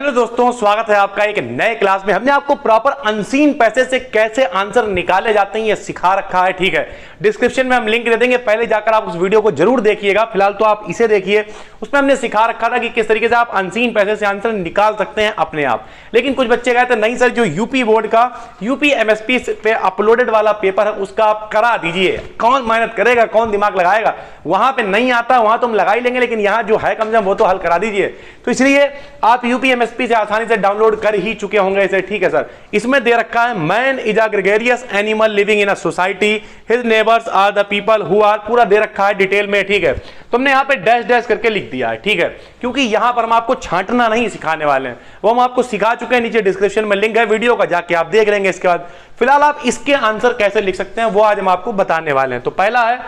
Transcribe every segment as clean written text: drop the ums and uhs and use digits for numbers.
Hello दोस्तों, स्वागत है आपका एक नए क्लास में। हमने आपको प्रॉपर अनसीन पैसे से कैसे आंसर निकाले जाते हैं ये सिखा रखा है। ठीक है, डिस्क्रिप्शन में हम लिंक दे देंगे, पहले जाकर आप उस वीडियो को जरूर देखिएगा। फिलहाल तो आप इसे देखिए, उसमें हमने सिखा रखा था कि किस तरीके से आप अनसीन पैसे से आंसर निकाल सकते हैं अपने आप। लेकिन कुछ बच्चे कहते नहीं सर, जो यूपी बोर्ड का यूपी एमएसपी पे अपलोडेड वाला पेपर है उसका आप करा दीजिए। कौन मेहनत करेगा, कौन दिमाग लगाएगा, वहां पे नहीं आता, वहां तो हम लगा ही लेंगे, लेकिन यहाँ जो है कम से कम वो तो हल करा दीजिए। तो इसलिए आप यूपी एमएसपी से आसानी से डाउनलोड कर ही चुके होंगे इसे। ठीक है सर, इसमें दे रखा है man is a gregarious animal living in a society, his neighbours are the people who are, पूरा दे रखा है डिटेल में। ठीक है, तुमने यहाँ पे डैश डैश करके लिख दिया है। ठीक है, क्योंकि यहां पर हम आपको छांटना नहीं सिखाने वाले हैं, वो हम आपको सिखा चुके हैं। नीचे डिस्क्रिप्शन में लिंक है वीडियो का, जाके आप देख लेंगे। इसके बाद फिलहाल आप इसके आंसर कैसे लिख सकते हैं वो आज हम आपको बताने वाले हैं। तो पहला है,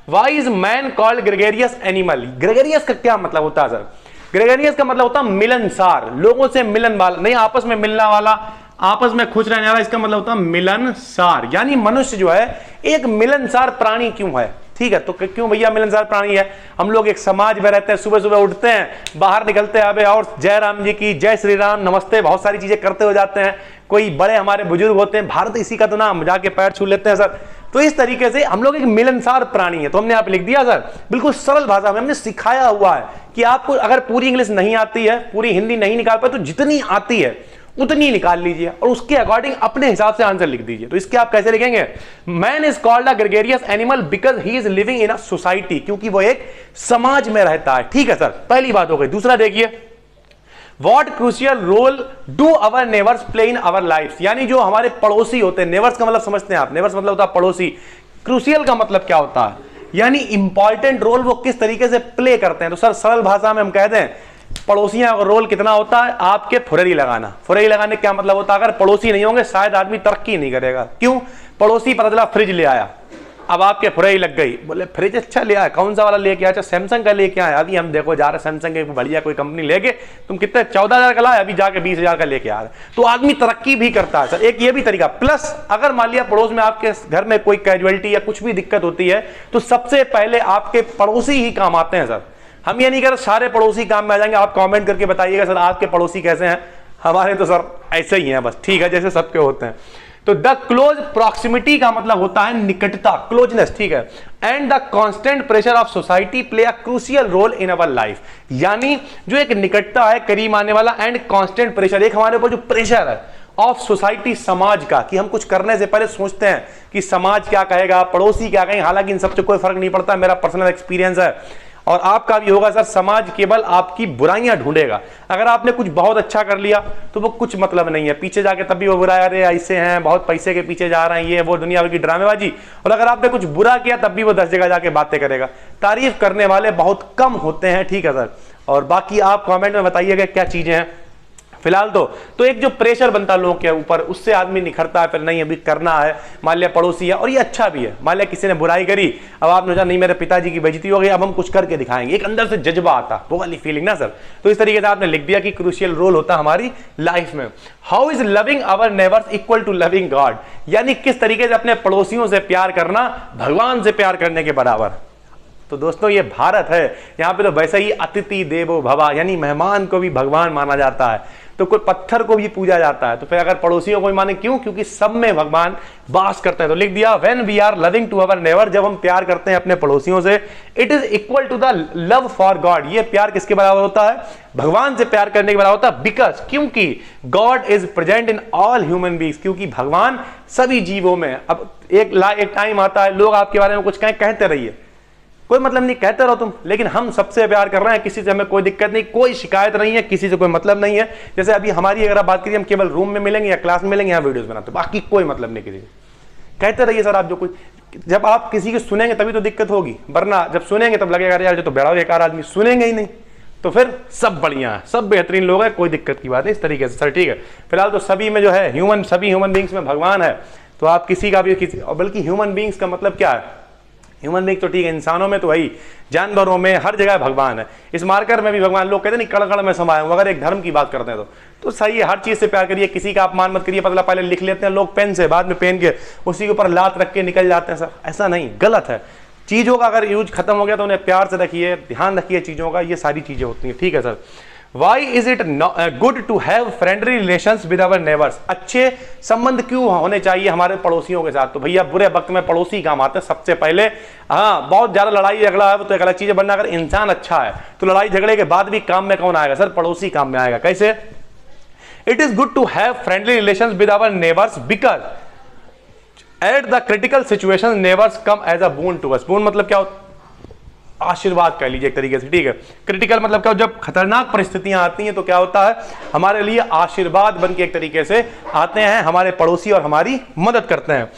why is man called gregarious animal. Gregarious का क्या मतलब होता है सर? ग्रेगरियस का मतलब होता है मिलनसार, लोगों से मिलन वाला, नहीं आपस में मिलने वाला, आपस में खुश रहने वाला। इसका मतलब होता है मिलनसार, यानी मनुष्य जो है एक मिलनसार प्राणी क्यों है। ठीक है, तो क्यों भैया मिलनसार प्राणी है? हम लोग एक समाज में रहते हैं, सुबह सुबह उठते हैं, बाहर निकलते हैं, अबे और जय राम जी की, जय श्री राम, नमस्ते, बहुत सारी चीजें करते हो जाते हैं। कोई बड़े हमारे बुजुर्ग होते हैं, भारत इसी का तो नाम, जाके पैर छू लेते हैं सर। तो इस तरीके से हम लोग एक मिलनसार प्राणी है। तो हमने आप लिख दिया सर, बिल्कुल सरल भाषा में हमने सिखाया हुआ है कि आपको अगर पूरी इंग्लिश नहीं आती है, पूरी हिंदी नहीं निकाल पाए, तो जितनी आती है उतनी निकाल लीजिए और उसके अकॉर्डिंग अपने हिसाब से आंसर लिख दीजिए। तो इसके आप कैसे लिखेंगे? Man is called a gregarious animal because he is living in a society, क्योंकि वो एक समाज में रहता है। ठीक है सर, पहली बात हो गई। दूसरा देखिए, What crucial role do our neighbors play in our lives? यानी जो हमारे पड़ोसी होते हैं, नेबर्स का मतलब समझते हैं आप, नेबर्स मतलब होता है पड़ोसी। क्रूशियल का मतलब क्या होता है? यानी इंपॉर्टेंट रोल वो किस तरीके से प्ले करते हैं। तो सर सरल भाषा में हम कहते हैं पड़ोसियों का रोल कितना होता है, आपके फुरैरी लगाना। फुरैरी लगाने क्या मतलब होता है? अगर पड़ोसी नहीं होंगे शायद आदमी तरक्की नहीं करेगा। क्यों? पड़ोसी पता चला फ्रिज ले आया, अब आपके फुरैरी लग गई, बोले फ्रिज अच्छा ले आया, कौन सा वाला लेके आया? अच्छा सैमसंग का लेके आया। अभी हम देखो जा रहे सैमसंग के बढ़िया कोई कंपनी लेके, तुम कितने 14,000 का लाए, अभी जाके 20,000 का लेके आ रहे। तो आदमी तरक्की भी करता है सर, एक ये भी तरीका। प्लस अगर मान लिया पड़ोस में आपके घर में कोई कैजुअलिटी या कुछ भी दिक्कत होती है, तो सबसे पहले आपके पड़ोसी ही काम आते हैं सर। हम ये नहीं कह रहे सारे पड़ोसी काम में आ जाएंगे। आप कॉमेंट करके बताइएगा सर आपके पड़ोसी कैसे हैं। हमारे तो सर ऐसे ही हैं बस, ठीक है, जैसे सबके होते हैं। तो द क्लोज प्रॉक्सिमिटी का मतलब होता है निकटता, क्लोजनेस। ठीक है, and the constant pressure of society play a crucial role in our life. यानी जो एक निकटता है, करीब आने वाला, एंड कांस्टेंट प्रेशर, एक हमारे ऊपर जो प्रेशर है ऑफ सोसाइटी, समाज का, कि हम कुछ करने से पहले सोचते हैं कि समाज क्या कहेगा, पड़ोसी क्या कहेंगे। हालांकि इन सबसे कोई फर्क नहीं पड़ता, मेरा पर्सनल एक्सपीरियंस है और आपका भी होगा सर। समाज केवल आपकी बुराइयां ढूंढेगा। अगर आपने कुछ बहुत अच्छा कर लिया तो वो कुछ मतलब नहीं है, पीछे जाके तब भी वो बुरा, अरे ऐसे हैं, बहुत पैसे के पीछे जा रहे हैं, ये वो दुनिया भर की ड्रामेबाजी। और अगर आपने कुछ बुरा किया तब भी वो 10 जगह जाके बातें करेगा। तारीफ करने वाले बहुत कम होते हैं। ठीक है सर, और बाकी आप कमेंट में बताइएगा क्या चीजें हैं। फिलहाल तो एक जो प्रेशर बनता है लोगों के ऊपर, उससे आदमी निखरता है, फिर नहीं अभी करना है। मान लिया पड़ोसी है और ये अच्छा भी है, मान लिया किसी ने बुराई करी, अब आपने सोचा नहीं मेरे पिताजी की बेइज्जती हो गई, अब हम कुछ करके दिखाएंगे, एक अंदर से जज्बा आता, वो वाली फीलिंग ना सर। तो इस तरीके से आपने लिख दिया कि क्रूशियल रोल होता है हमारी लाइफ में। How is loving our neighbours equal to loving God? यानी किस तरीके से अपने पड़ोसियों से प्यार करना भगवान से प्यार करने के बराबर। तो दोस्तों ये भारत है, यहाँ पे तो वैसे ही अतिथि देवो भव, यानी मेहमान को भी भगवान माना जाता है। तो कोई पत्थर को भी पूजा जाता है, तो फिर अगर पड़ोसियों को भी माने, क्यों? क्योंकि सब में भगवान वास करते हैं। तो लिख दिया, when we are loving to our neighbour, जब हम प्यार करते हैं अपने पड़ोसियों से, it is equal to the love for God. ये प्यार किसके बराबर होता है? भगवान से प्यार करने के बराबर होता है। बिकॉज, क्योंकि God is present in all human beings, क्योंकि भगवान सभी जीवों में। अब एक टाइम आता है लोग आपके बारे में कुछ कहते रहिए, कोई मतलब नहीं, कहते रहो तुम, लेकिन हम सबसे प्यार कर रहे हैं, किसी से हमें कोई दिक्कत नहीं, कोई शिकायत नहीं है, किसी से कोई मतलब नहीं है। जैसे अभी हमारी अगर आप बात करिए, हम केवल रूम में मिलेंगे या क्लास में मिलेंगे, यहाँ वीडियोस बनाते, बाकी कोई मतलब नहीं किसी से। कहते रहिए सर आप जो कुछ, जब आप किसी की सुनेंगे तभी तो दिक्कत होगी, वरना जब सुनेंगे तब लगेगा यार जो तो बेड़ा बेकार आदमी, सुनेंगे ही नहीं तो फिर सब बढ़िया है, सब बेहतरीन लोग हैं, कोई दिक्कत की बात नहीं। इस तरीके से सर ठीक है। फिलहाल तो सभी में जो है सभी ह्यूमन बींग्स में भगवान है। तो आप किसी का भी बल्कि ह्यूमन बींग्स का मतलब क्या है? ह्यूमन बींग तो ठीक है, इंसानों में तो वही, जानवरों में, हर जगह भगवान है। इस मार्कर में भी भगवान, लोग कहते नहीं कड़ में समाये हूं, अगर एक धर्म की बात करते हैं तो सही है, हर चीज से प्यार करिए, किसी का अपमान मत करिए। पतला पहले लिख लेते हैं लोग पेन से, बाद में पेन के उसी के ऊपर लात रख के निकल जाते हैं सर, ऐसा नहीं, गलत है। चीजों का अगर यूज खत्म हो गया तो उन्हें प्यार से रखिए, ध्यान रखिए चीजों का, ये सारी चीजें होती हैं। ठीक है sir. Why is it good to have friendly relations with our neighbours? अच्छे संबंध क्यों होने चाहिए हमारे पड़ोसियों के साथ? तो भैया बुरे वक्त में पड़ोसी काम आते हैं सबसे पहले। हाँ, बहुत ज्यादा लड़ाई झगड़ा है तो एक अलग चीज है, वरना अगर इंसान अच्छा है तो लड़ाई झगड़े के बाद भी काम में कौन आएगा? सर पड़ोसी काम में आएगा। कैसे? It is good to have friendly relations with our neighbours because at the critical situation neighbours come as a boon to us. Boon मतलब क्या होता? आशीर्वाद कह लीजिए एक तरीके से, ठीक है। क्रिटिकल मतलब क्या? जब खतरनाक परिस्थितियां आती हैं तो क्या होता है? हमारे लिए आशीर्वाद बन के एक तरीके से आते हैं, हमारे पड़ोसी और हमारी मदद करते हैं।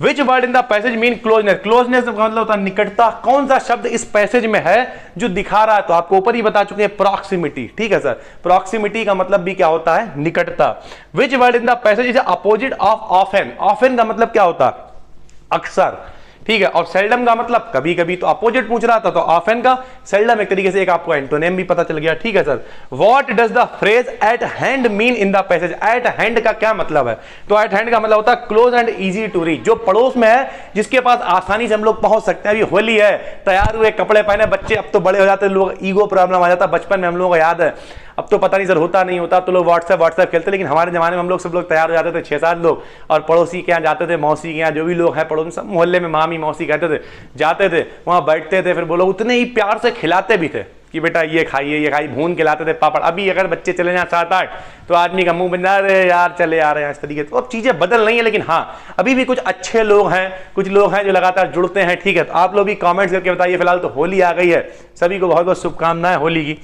Which word in the passage mean closeness? Closeness का मतलब होता है निकटता। कौन सा शब्द इस पैसेज में है जो दिखा रहा है? तो आपको ऊपर ही बता चुके हैं, प्रॉक्सिमिटी, ठीक है सर। प्रॉक्सिमिटी का मतलब भी क्या होता है? निकटता। Which word in the passage is opposite of often? Often का मतलब क्या होता है? अक्सर, ठीक है। और सेल्डम का मतलब कभी कभी। तो अपोजिट पूछ रहा था तो ऑफन का, सेल्डम एक तरीके से एक आपको एंटोनिम भी पता चल गया, ठीक है sir. What does the phrase eight hand mean in the passage? Eight hand का क्या मतलब है? तो एट हैंड का मतलब होता है close and easy to reach, जो पड़ोस में है, जिसके पास आसानी से हम लोग पहुंच सकते हैं। अभी होली है, तैयार हुए, कपड़े पहने, बच्चे अब तो बड़े हो जाते हैं, लोग ईगो प्रॉब्लम आ जाता है। बचपन में हम लोगों को याद है, अब तो पता नहीं सर होता नहीं होता, तो लोग व्हाट्सएप खेलते, लेकिन हमारे जमाने में हम लोग सब लोग तैयार हो जाते थे 6-7 लोग, और पड़ोसी के यहाँ जाते थे, मौसी के यहाँ, जो भी लोग हैं पड़ोस में, सब मोहल्ले में मामी मौसी कहते थे, जाते थे, वहाँ बैठते थे, फिर वो लोग उतने ही प्यार से खिलाते भी थे कि बेटा ये खाइए, ये खाइए, भून खिलाते थे पापड़। अभी अगर बच्चे चले जाए 7-8 तो आदमी का मुंह बन जा रहे यार चले आ रहे हैं, इस तरीके से। तो अब चीजें बदल रही हैं, लेकिन हाँ अभी भी कुछ अच्छे लोग हैं, कुछ लोग हैं जो लगातार जुड़ते हैं, ठीक है। तो आप लोग भी कमेंट्स करके बताइए। फिलहाल तो होली आ गई है, सभी को बहुत बहुत शुभकामनाएं होली की।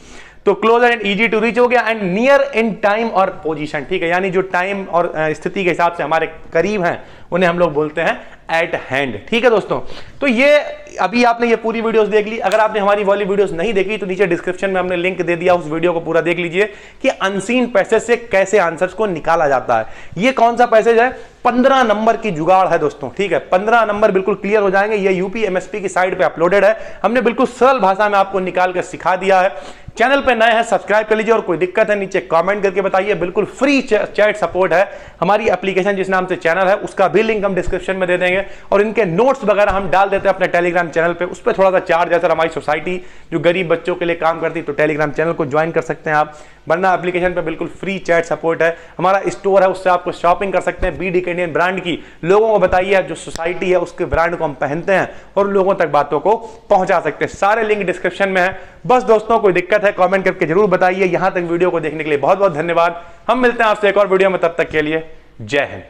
तो close and easy to reach हो गया, एंड नियर इन टाइम और पोजीशन, ठीक है। यानी जो टाइम और स्थिति के हिसाब से हमारे करीब हैं उन्हें हम लोग बोलते हैं एट हैंड, ठीक है दोस्तों। तो ये अभी आपने ये पूरी वीडियोस देख ली। अगर आपने हमारी वाली वीडियोस नहीं देखी तो नीचे डिस्क्रिप्शन में हमने लिंक दे दिया, उस वीडियो को पूरा देख लीजिए कि अनसीन पैसेज से कैसे आंसर्स को निकाला जाता है। ये कौन सा पैसेज है? 15 नंबर की जुगाड़ है दोस्तों, ठीक है। 15 नंबर बिल्कुल क्लियर हो जाएंगे। ये यूपी एमएसपी की साइट पे अपलोडेड है, हमने बिल्कुल सरल भाषा में आपको निकाल कर सिखा दिया है। चैनल पे नए हैं सब्सक्राइब कर लीजिए, और कोई दिक्कत है नीचे कमेंट करके बताइए। बिल्कुल फ्री चैट सपोर्ट है। हमारी एप्लीकेशन जिस नाम से चैनल है उसका भी लिंक हम डिस्क्रिप्शन में दे देंगे, और इनके नोट्स वगैरह हम डाल देते हैं अपने टेलीग्राम चैनल पे। उस पर थोड़ा सा चार्ज है सर, हमारी सोसाइटी जो गरीब बच्चों के लिए काम करती, तो टेलीग्राम चैनल को ज्वाइन कर सकते हैं आप, वरना एप्लीकेशन पे बिल्कुल फ्री चैट सपोर्ट है। हमारा स्टोर है, उससे आपको शॉपिंग कर सकते हैं BD के इंडियन ब्रांड की। लोगों को बताइए जो सोसाइटी है उसके ब्रांड को हम पहनते हैं और लोगों तक बातों को पहुंचा सकते हैं। सारे लिंक डिस्क्रिप्शन में है। बस दोस्तों कोई दिक्कत है कमेंट करके जरूर बताइए। यहां तक वीडियो को देखने के लिए बहुत बहुत धन्यवाद। हम मिलते हैं आपसे एक और वीडियो में, तब तक के लिए जय हिंद।